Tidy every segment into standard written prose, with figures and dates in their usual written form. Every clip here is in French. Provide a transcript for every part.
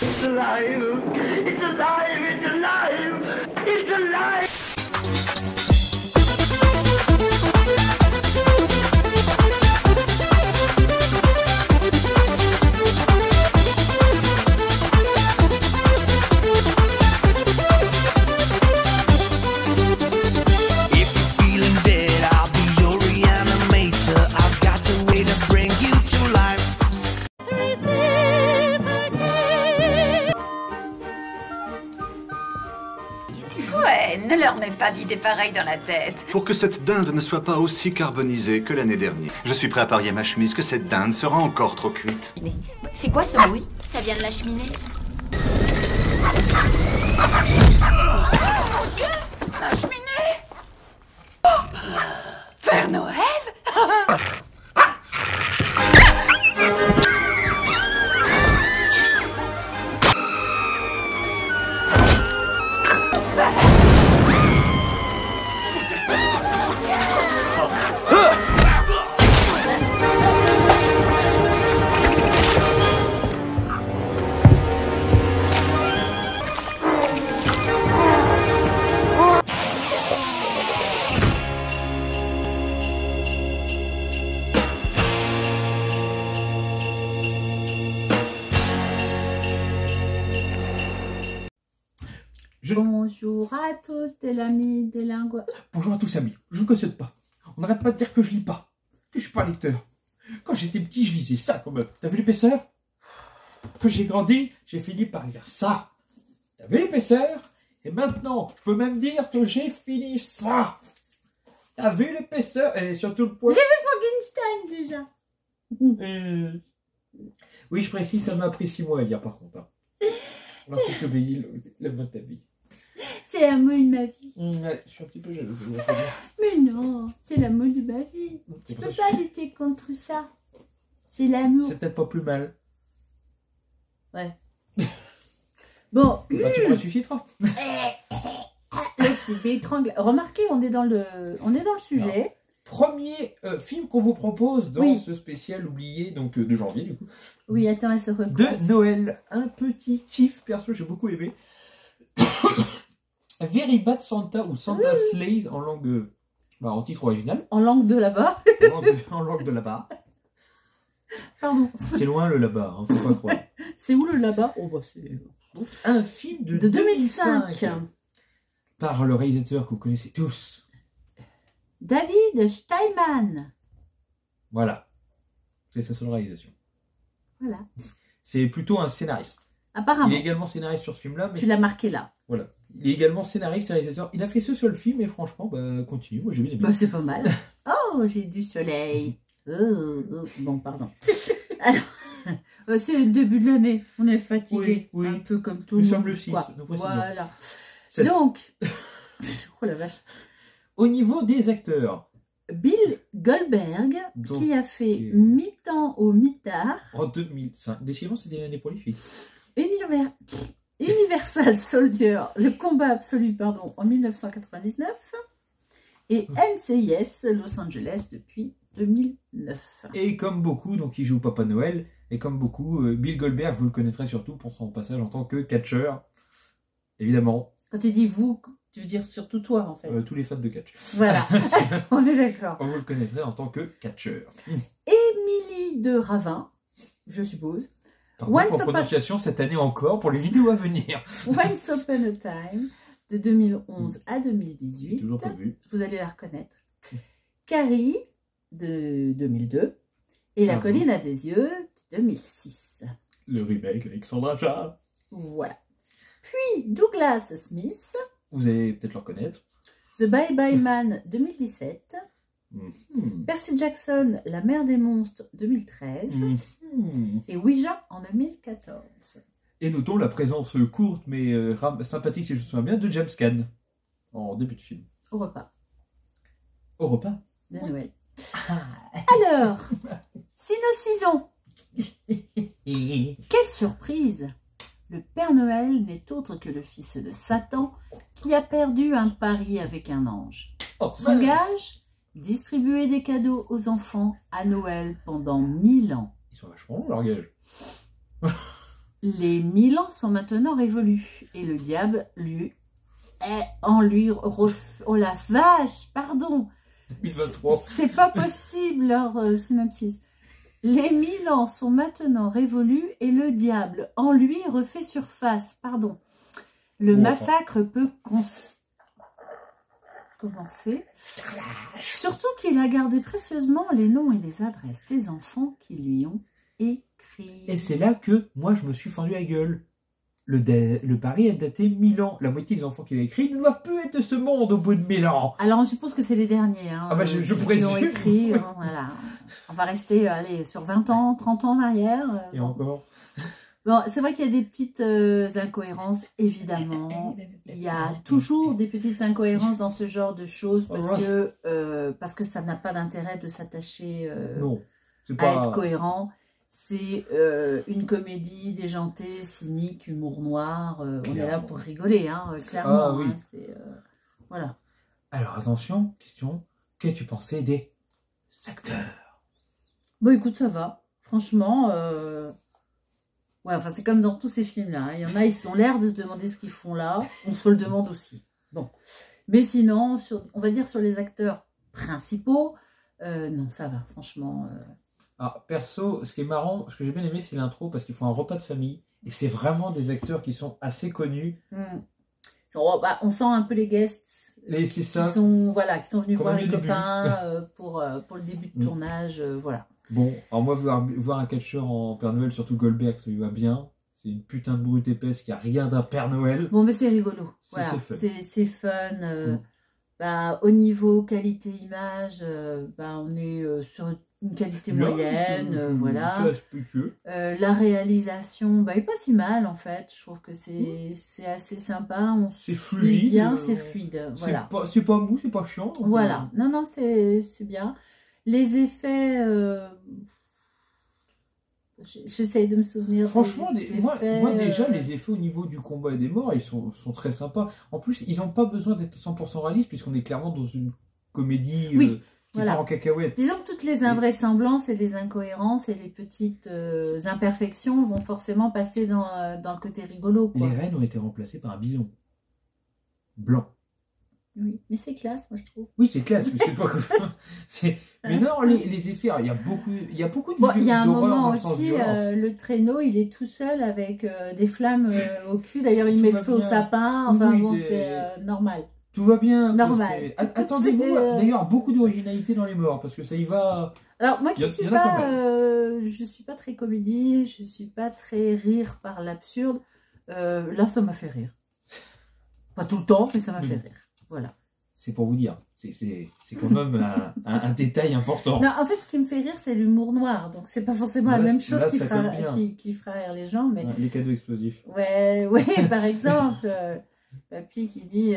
It's alive! It's alive! It's alive! It's alive! Ouais, ne leur mets pas d'idées pareilles dans la tête. Pour que cette dinde ne soit pas aussi carbonisée que l'année dernière, je suis prêt à parier ma chemise que cette dinde sera encore trop cuite. C'est quoi ce bruit? Ça vient de la cheminée. Mon Dieu! Ma cheminée! Oh, Père Noël? Bonjour à tous, des amis, des lingois. Bonjour à tous amis, je ne cautionne pas. On n'arrête pas de dire que je lis pas, que je suis pas lecteur. Quand j'étais petit, je lisais ça quand même. T'as vu l'épaisseur? Quand j'ai grandi, j'ai fini par lire ça. T'as vu l'épaisseur? Et maintenant, je peux même dire que j'ai fini ça. T'as vu l'épaisseur? Et surtout le poids. J'ai vu Frankenstein déjà. Oui, je précise, ça m'a pris 6 mois à lire par contre. Merci que Béli lève votre avis. C'est l'amour de ma vie. Ouais, je suis un petit peu jaloux. Mais non, c'est l'amour de ma vie. Tu peux pas lutter contre ça. C'est l'amour. C'est peut-être pas plus mal. Ouais. Bon. Bah, tu me ressusciteras. Remarquez, on est dans le sujet. Alors, premier film qu'on vous propose dans Oui. ce spécial oublié donc de janvier du coup. Oui, attends, elle se recoiffe. De Noël, un petit kiff perso, j'ai beaucoup aimé. Very Bad Santa ou Santa Slays en langue, en titre original. En langue de là-bas. En langue de là-bas. Pardon. C'est loin le là-bas, hein, faut pas croire. C'est où le là-bas? Oh bah c'est... Donc, un film de 2005. Par le réalisateur que vous connaissez tous. David Steinman. Voilà. C'est sa seule réalisation. Voilà. C'est plutôt un scénariste. Apparemment. Il est également scénariste sur ce film-là. Mais... Tu l'as marqué là. Voilà. Il est également scénariste et réalisateur. Il a fait ce seul film et franchement, continue. Moi, j'ai bien aimé. Bah, c'est pas mal. Oh, j'ai du soleil. Bon, pardon. Alors, c'est le début de l'année. On est fatigué. Oui. Un peu comme tout Nous le sommes monde. le 6. Nous précisons. Voilà. 7. Donc, oh la vache. Au niveau des acteurs. Bill Goldberg, Donc, qui a fait mi-temps au mitard. En 2005. Décidément, c'était une année prolifique. Universal Soldier, le combat absolu, pardon, en 1999. Et NCIS Los Angeles depuis 2009. Et comme beaucoup, donc il joue Papa Noël. Et comme beaucoup, Bill Goldberg, vous le connaîtrez surtout pour son passage en tant que catcheur. Évidemment. Quand tu dis vous, tu veux dire surtout toi en fait. Tous les fans de catch. Voilà, on est d'accord. Vous le connaîtrez en tant que catcheur. Émilie de Ravin, je suppose. Pardon pour prononciation cette année encore pour les vidéos à venir. Once Upon a Time de 2011 à 2018. Toujours pas vu. Vous allez la reconnaître. Carrie de 2002 et La colline à des yeux de 2006. Le remake avec Sandra Charles. Voilà. Puis Douglas Smith. Vous allez peut-être le reconnaître. The Bye Bye Man 2017. Percy Jackson, La mer des monstres 2013. Et Ouija en 2014. Et notons la présence courte mais sympathique, si je me souviens bien, de James Caan en début de film. Au repas. Au repas De Noël. Alors, Cinosison. Quelle surprise! Le Père Noël n'est autre que le fils de Satan qui a perdu un pari avec un ange. Son gage? Distribuer des cadeaux aux enfants à Noël pendant 1000 ans. Ils sont vachement longs, leur gage. Les 1000 ans sont maintenant révolus et le diable lui est en lui... Oh la vache, pardon. 2023. C'est pas possible leur synopsis. Les 1000 ans sont maintenant révolus et le diable en lui refait surface. Pardon. Le massacre peut commencer. Surtout qu'il a gardé précieusement les noms et les adresses des enfants qui lui ont écrit. Et c'est là que moi je me suis fendu la gueule. Le pari est daté 1000 ans. La moitié des enfants qu'il a écrits ne doivent plus être de ce monde au bout de 1000 ans. Alors on suppose que c'est les derniers. Hein, ah bah je qui présume. ont écrit. Voilà. On va rester allez, sur 20 ans, 30 ans en arrière. Et encore. Bon, c'est vrai qu'il y a des petites incohérences, évidemment. Il y a toujours des petites incohérences dans ce genre de choses parce que ça n'a pas d'intérêt de s'attacher à être cohérent. C'est une comédie déjantée, cynique, humour noir. On est là pour rigoler, hein, clairement. Ah, oui. Hein, voilà. Alors attention, question. Qu'as-tu pensé des acteurs? Bon, écoute, ça va. Franchement, ouais, enfin, c'est comme dans tous ces films-là. Hein. Il y en a, ils ont l'air de se demander ce qu'ils font là. On se le demande aussi. Bon. Mais sinon, on va dire sur les acteurs principaux, non, ça va, franchement. Alors, perso, ce qui est marrant, ce que j'ai bien aimé, c'est l'intro, parce qu'ils font un repas de famille. Et c'est vraiment des acteurs qui sont assez connus. On sent un peu les guests qui sont venus voir les copains pour le début de tournage. Voilà. Bon, alors moi, voir un catcheur en Père Noël, surtout Goldberg, ça lui va bien. C'est une putain de brute épaisse qui a rien d'un Père Noël. Bon, mais c'est rigolo. Voilà. C'est fun. Au niveau qualité-image, on est sur une qualité moyenne. Voilà. La réalisation est pas si mal, en fait. Je trouve que c'est assez sympa. C'est fluide. Bien, c'est fluide. Voilà. C'est pas mou, c'est pas chiant. Voilà. Non, c'est bien. Les effets... J'essaye de me souvenir. Franchement, moi déjà, les effets au niveau du combat et des morts, ils sont très sympas. En plus, ils n'ont pas besoin d'être 100% réalistes, puisqu'on est clairement dans une comédie qui part en cacahuète. Disons que toutes les invraisemblances et les incohérences et les petites imperfections vont forcément passer dans le côté rigolo. Quoi. Les rennes ont été remplacées par un bison blanc. Oui, mais c'est classe, moi je trouve. Oui, c'est classe, mais c'est pas comme... Mais non, les effets, il y a beaucoup de vidéos il y a un moment aussi, le traîneau, il est tout seul avec des flammes au cul. D'ailleurs, il met le feu au sapin. Enfin bon, c'est normal. Tout va bien. Normal. Attendez-vous, d'ailleurs, beaucoup d'originalité dans les morts, parce que ça y va... Alors, moi qui suis je suis pas très comédie, je suis pas très rire par l'absurde. Là, ça m'a fait rire. Pas tout le temps, mais ça m'a fait rire. Voilà. C'est pour vous dire, c'est quand même un détail important. Non, en fait, ce qui me fait rire, c'est l'humour noir. Donc, c'est pas forcément la même chose qui fera rire les gens. Mais... Les cadeaux explosifs. Ouais, par exemple, papy qui dit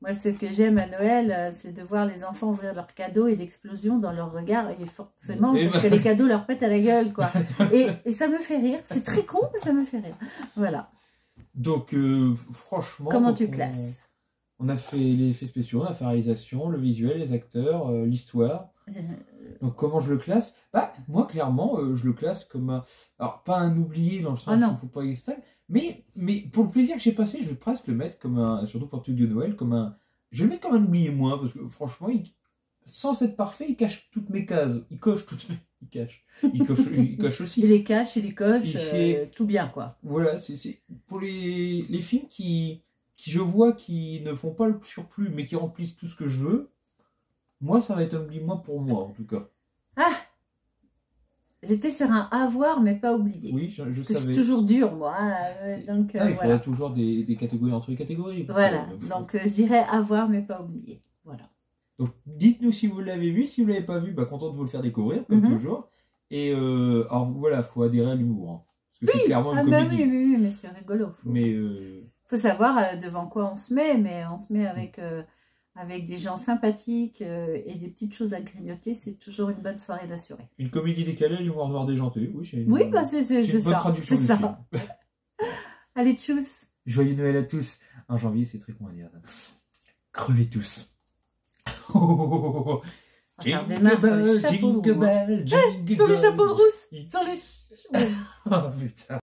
moi, ce que j'aime à Noël, c'est de voir les enfants ouvrir leurs cadeaux et l'explosion dans leur regard. Et forcément, parce que les cadeaux leur pètent à la gueule, quoi. et ça me fait rire. C'est très con, mais ça me fait rire. Voilà. Donc, franchement... Comment tu classes? On a fait les effets spéciaux, on a fait la réalisation, le visuel, les acteurs, l'histoire. Donc comment je le classe? Moi clairement, je le classe comme un... Alors pas un oublié dans le sens où il ne faut pas extrême, mais pour le plaisir que j'ai passé, je vais presque le mettre comme un... Surtout pour le truc de Noël, comme un... Je vais le mettre comme un oublié moins, parce que franchement, sans être parfait, il cache toutes mes cases. Il coche toutes mes... Il coche aussi. Il les cache, il les coche, tout bien quoi. Voilà, c'est pour les films qui je vois qui ne font pas le surplus mais qui remplissent tout ce que je veux, moi ça va être un oubli-moi pour moi en tout cas. Ah, j'étais sur un avoir mais pas oublié. Oui, je savais. C'est toujours dur moi. Donc, il faudrait toujours des catégories entre les catégories. Voilà, donc je dirais avoir mais pas oublié. Voilà. Donc dites-nous si vous l'avez vu, si vous ne l'avez pas vu, content de vous le faire découvrir comme toujours. Et alors voilà, il faut adhérer à l'humour. Hein, parce que c'est clairement une comédie. Oui, mais c'est rigolo. Mais faut savoir devant quoi on se met, mais on se met avec des gens sympathiques et des petites choses à grignoter, c'est toujours une bonne soirée d'assurer. Une comédie décalée, l'humour noir déjanté, oui, c'est c'est ça. Traduction c'est ça. Allez, tchuss. Joyeux Noël à tous. En janvier, c'est très con à dire. Crevez tous. Jingle bell, jingle bell, jingle bell. Sur les chapeaux de rousse. Sur les... Oh putain.